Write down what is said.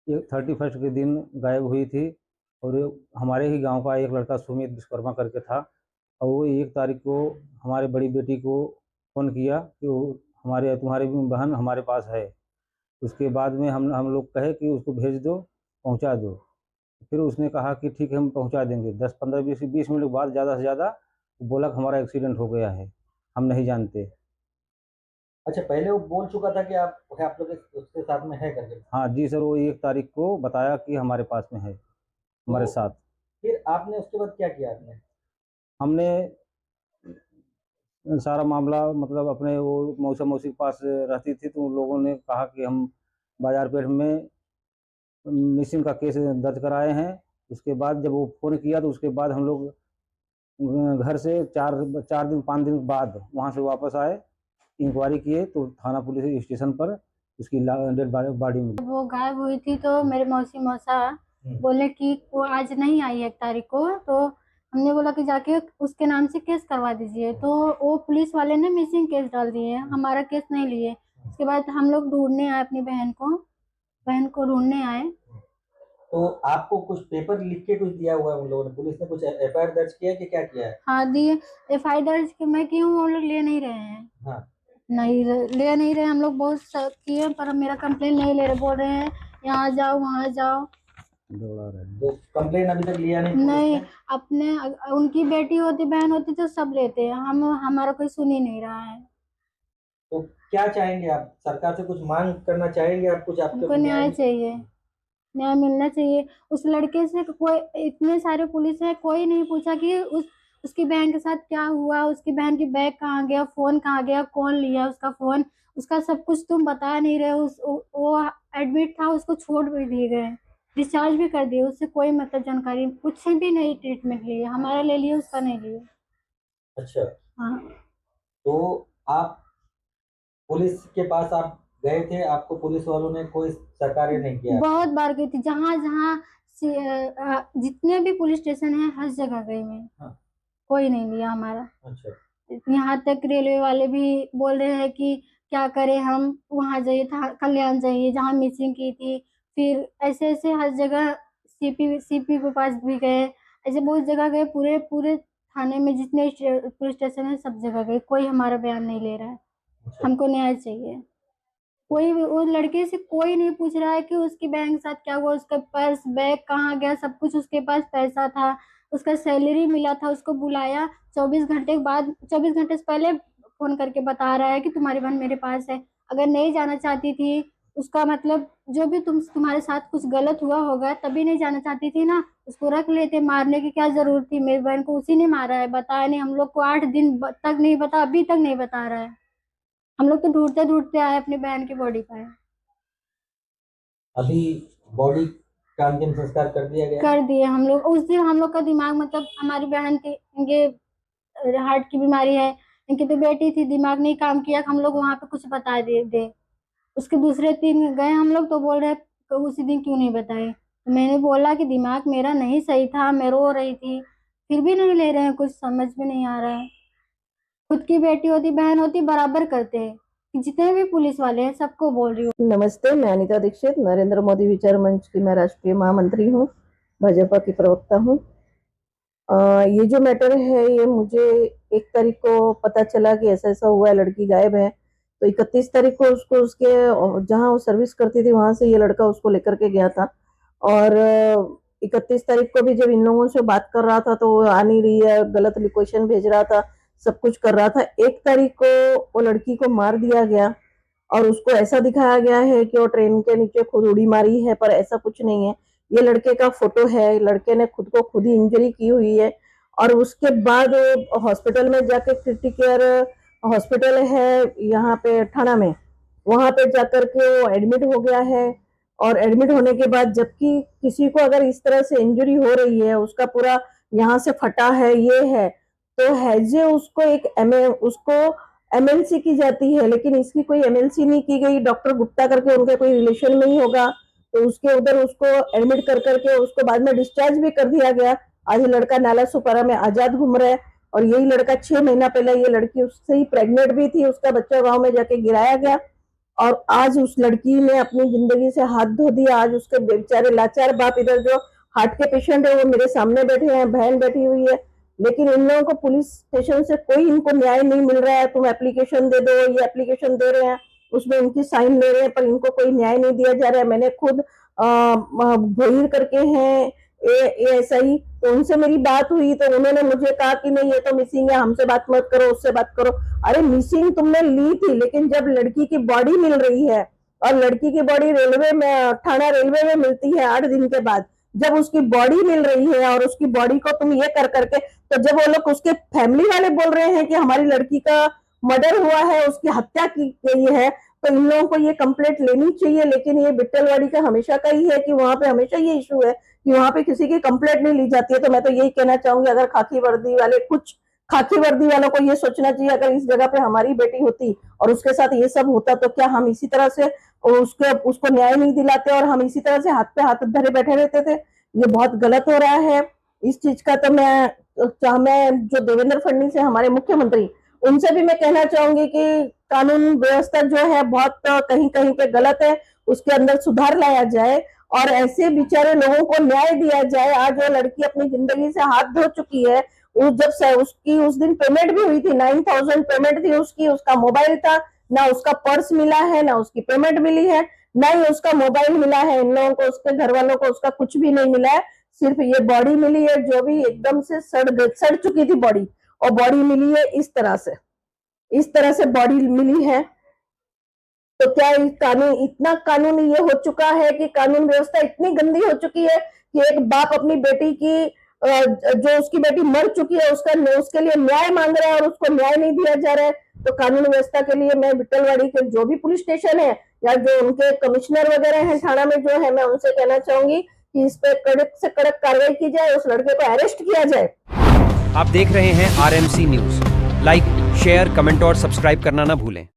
31 के दिन गायब हुई थी। और हमारे ही गांव का एक लड़का सुमित विश्वकर्मा करके था, और वो 1 तारीख को हमारे बड़ी बेटी को फ़ोन किया कि वो तुम्हारी बहन हमारे पास है। उसके बाद में हम लोग कहे कि उसको भेज दो, पहुंचा दो। फिर उसने कहा कि ठीक है, हम पहुंचा देंगे। 10 15 20 मिनट के बाद ज़्यादा से ज़्यादा बोला कि हमारा एक्सीडेंट हो गया है, हम नहीं जानते। अच्छा, पहले वो बोल चुका था कि आप लोग उसके साथ में है करके? हाँ जी सर, वो 1 तारीख को बताया कि हमारे पास में है, हमारे तो साथ। फिर आपने उसके बाद क्या किया आपने? हमने सारा मामला मतलब अपने वो मौसा मौसी के पास रहती थी, तो उन लोगों ने कहा कि हम बाजार पेठ में मिसिंग का केस दर्ज कराए हैं। उसके बाद जब वो फ़ोन किया तो उसके बाद हम लोग घर से 4 दिन 5 दिन बाद वहाँ से वापस आए। इंक्वायरी किए तो थाना पुलिस स्टेशन पर उसकी डेड बॉडी मिली। वो गायब हुई थी तो मेरे मौसी मौसा बोले कि वो आज नहीं आई 1 तारीख को, तो हमने बोला कि जाके उसके नाम से केस करवा दीजिए। तो वो पुलिस वाले ने मिसिंग केस डाल दिए, हमारा केस नहीं लिए। उसके बाद हम लोग ढूंढने आए अपनी बहन को ढूंढने आए। तो आपको कुछ पेपर लिख के कुछ दिया हुआ है उन लोगों ने? पुलिस ने कुछ एफआईआर दर्ज किया कि क्या किया है? हाँ दिए, एफआईआर दर्ज मैं की हूँ, वो लोग ले नहीं रहे हैं। हाँ। नहीं ले नहीं रहे, हम लोग बहुत किए पर मेरा कंप्लेन नहीं ले रहे, बोल रहे हैं यहाँ जाओ वहाँ जाओ। दौड़ा रहे हैं। तो कंप्लेन अभी तक लिया नहीं? नहीं, अपने उनकी बेटी होती बहन होती तो सब लेते हैं, हम हमारा कोई सुन ही नहीं रहा है। तो क्या चाहेंगे आप? सरकार से कुछ मांग करना चाहेंगे आप? कुछ आपके हमको न्याय चाहिए, न्याय मिलना चाहिए। उस लड़के से कोई, इतने सारे पुलिस है, कोई नहीं पूछा कि उसकी बहन के साथ क्या हुआ, उसकी बहन की बैग कहाँ गया, फोन कहाँ गया, कौन लिया उसका फोन, उसका सब कुछ तुम बता नहीं रहे। वो एडमिट था, उसको छोड़ भी दिए गए, डिस्चार्ज भी कर दिए, उससे कोई मतलब जानकारी कुछ भी नहीं, ट्रीटमेंट लिए, हमारा ले लिए, उसका नहीं लिए। अच्छा, हाँ। तो आप पुलिस के पास आप गए थे? आपको पुलिस वालों ने कोई सहकार्य नहीं किया? बहुत बार गई थी, जहाँ जहाँ जितने भी पुलिस स्टेशन है हर जगह गई मैं। हाँ। कोई नहीं लिया हमारा। अच्छा। यहाँ तक रेलवे वाले भी बोल रहे हैं कि क्या करें हम, वहाँ जाइए था, कल्याण जाइए जहाँ मिसिंग की थी। फिर ऐसे ऐसे हर जगह सीपी के पास भी गए, ऐसे बहुत जगह गए, पूरे पूरे थाने में जितने पुलिस स्टेशन है सब जगह गए, कोई हमारा बयान नहीं ले रहा है। अच्छा। हमको न्याय चाहिए। कोई भी उस लड़के से कोई नहीं पूछ रहा है कि उसकी बहन के साथ क्या हुआ, उसका पर्स बैग कहाँ गया, सब कुछ, उसके पास पैसा था, उसका सैलरी मिला था, उसको बुलाया 24 घंटे के बाद, 24 घंटे से पहले फोन करके बता रहा है कि तुम्हारी बहन मेरे पास है। अगर नहीं जाना चाहती थी, उसका मतलब जो भी तुम्हारे साथ कुछ गलत हुआ होगा तभी नहीं जाना चाहती थी ना, उसको रख लेते, मारने की क्या जरूरत थी। मेरी बहन को उसी ने मारा है, बताया नहीं हम लोग को, 8 दिन तक नहीं बता, अभी तक नहीं बता रहा है। हम लोग तो ढूंढते ढूंढते आए अपनी बहन की बॉडी पाए। अभी बॉडी का अंतिम संस्कार कर दिया गया? कर दिए हम लोग। उस दिन हम लोग का दिमाग मतलब, हमारी बहन की, इनके हार्ट की बीमारी है, इनकी तो बेटी थी, दिमाग नहीं काम किया कि हम लोग वहां पे कुछ बता दे। उसके दूसरे दिन गए हम लोग तो बोल रहे उसी दिन क्यों नहीं बताए। तो मैंने बोला कि दिमाग मेरा नहीं सही था, मैं रो रही थी, फिर भी नहीं ले रहे हैं, कुछ समझ में नहीं आ रहा है। खुद की बेटी होती बहन होती बराबर करते हैं। जितने भी पुलिस वाले हैं सबको बोल रही हूँ। नमस्ते, मैं अनीता दीक्षित, नरेंद्र मोदी विचार मंच की मैं राष्ट्रीय महामंत्री हूँ, भाजपा की प्रवक्ता हूँ। ये जो मैटर है, ये मुझे 1 तारीख को पता चला कि ऐसा ऐसा हुआ है, लड़की गायब है। तो 31 तारीख को उसको उसके जहाँ वो सर्विस करती थी वहां से ये लड़का उसको लेकर के गया था। और 31 तारीख को भी जब इन लोगों से बात कर रहा था तो वो आ नहीं रही है, गलत लोकेशन भेज रहा था, सब कुछ कर रहा था। 1 तारीख को वो लड़की को मार दिया गया और उसको ऐसा दिखाया गया है कि वो ट्रेन के नीचे खुद उड़ी मारी है, पर ऐसा कुछ नहीं है। ये लड़के का फोटो है, लड़के ने खुद को खुद ही इंजरी की हुई है। और उसके बाद हॉस्पिटल में जाके क्रिटिकेयर हॉस्पिटल है यहाँ पे ठाणा में, वहां पे जाकर के वो एडमिट हो गया है। और एडमिट होने के बाद जबकि किसी को अगर इस तरह से इंजरी हो रही है, उसका पूरा यहाँ से फटा है, ये है, तो हैजे उसको उसको एमएलसी की जाती है, लेकिन इसकी कोई एमएलसी नहीं की गई। डॉक्टर गुप्ता करके उनका कोई रिलेशन नहीं होगा, तो उसके उधर उसको एडमिट कर करके उसको बाद में डिस्चार्ज भी कर दिया गया। आज ये लड़का नाला सुपारा में आजाद घूम रहा है। और यही लड़का 6 महीना पहले ये लड़की उससे ही प्रेग्नेंट भी थी, उसका बच्चा गांव में जाके गिराया गया और आज उस लड़की ने अपनी जिंदगी से हाथ धो दिया। आज उसके बेचारे लाचार बाप, इधर जो हार्ट के पेशेंट है वो मेरे सामने बैठे हैं, बहन बैठी हुई है, लेकिन इन लोगों को पुलिस स्टेशन से कोई इनको न्याय नहीं मिल रहा है। तुम एप्लीकेशन दे दो, ये एप्लीकेशन दे रहे हैं, उसमें इनकी साइन ले रहे हैं, पर इनको कोई न्याय नहीं दिया जा रहा है। मैंने खुद भोईर करके हैं ASI, तो उनसे मेरी बात हुई तो उन्होंने मुझे कहा कि नहीं ये तो मिसिंग है, हमसे बात मत करो, उससे बात करो। अरे मिसिंग तुमने ली थी, लेकिन जब लड़की की बॉडी मिल रही है और लड़की की बॉडी रेलवे में, थाना रेलवे में मिलती है 8 दिन के बाद, जब उसकी बॉडी मिल रही है और उसकी बॉडी को तुम ये कर करके, तो जब वो लोग उसके फैमिली वाले बोल रहे हैं कि हमारी लड़की का मर्डर हुआ है, उसकी हत्या की गई है, तो इन लोगों को ये कंप्लेंट लेनी चाहिए। लेकिन ये बिट्टलवाड़ी का हमेशा का ही है कि वहां पे हमेशा ये इशू है कि वहां पे किसी की कंप्लेंट नहीं ली जाती है। तो मैं तो यही कहना चाहूंगी, अगर खाकी वर्दी वालों को ये सोचना चाहिए, अगर इस जगह पे हमारी बेटी होती और उसके साथ ये सब होता तो क्या हम इसी तरह से उसको न्याय नहीं दिलाते और हम इसी तरह से हाथ पे हाथ धरे बैठे रहते थे? ये बहुत गलत हो रहा है इस चीज का। तो मैं जो देवेंद्र फडणवीस है हमारे मुख्यमंत्री, उनसे भी मैं कहना चाहूंगी कि कानून व्यवस्था जो है बहुत कहीं कहीं पे गलत है, उसके अंदर सुधार लाया जाए और ऐसे बेचारे लोगों को न्याय दिया जाए। आज वो लड़की अपनी जिंदगी से हाथ धो चुकी है। उसकी उस दिन पेमेंट भी हुई थी, 9,000 पेमेंट थी उसकी, उसका मोबाइल था, ना उसका पर्स मिला है, ना उसकी पेमेंट मिली है, ना ही उसका मोबाइल मिला है। इन लोगों को, उसके घर वालों को उसका कुछ भी नहीं मिला है, सिर्फ ये बॉडी मिली है जो भी एकदम से सड़ चुकी थी बॉडी, और बॉडी मिली है इस तरह से बॉडी मिली है। तो क्या इतना कानून ये हो चुका है कि कानून व्यवस्था इतनी गंदी हो चुकी है कि एक बाप अपनी बेटी की, जो उसकी बेटी मर चुकी है, उसके लिए न्याय मांग रहा है और उसको न्याय नहीं दिया जा रहा है। तो कानून व्यवस्था के लिए मैं बिट्टलवाड़ी के जो भी पुलिस स्टेशन है या जो उनके कमिश्नर वगैरह हैं थाना में जो है, मैं उनसे कहना चाहूंगी कि इस पे कड़क से कड़क कार्रवाई की जाए, उस लड़के को अरेस्ट किया जाए। आप देख रहे हैं RMC news. Like, share, comment और सब्सक्राइब करना ना भूलें।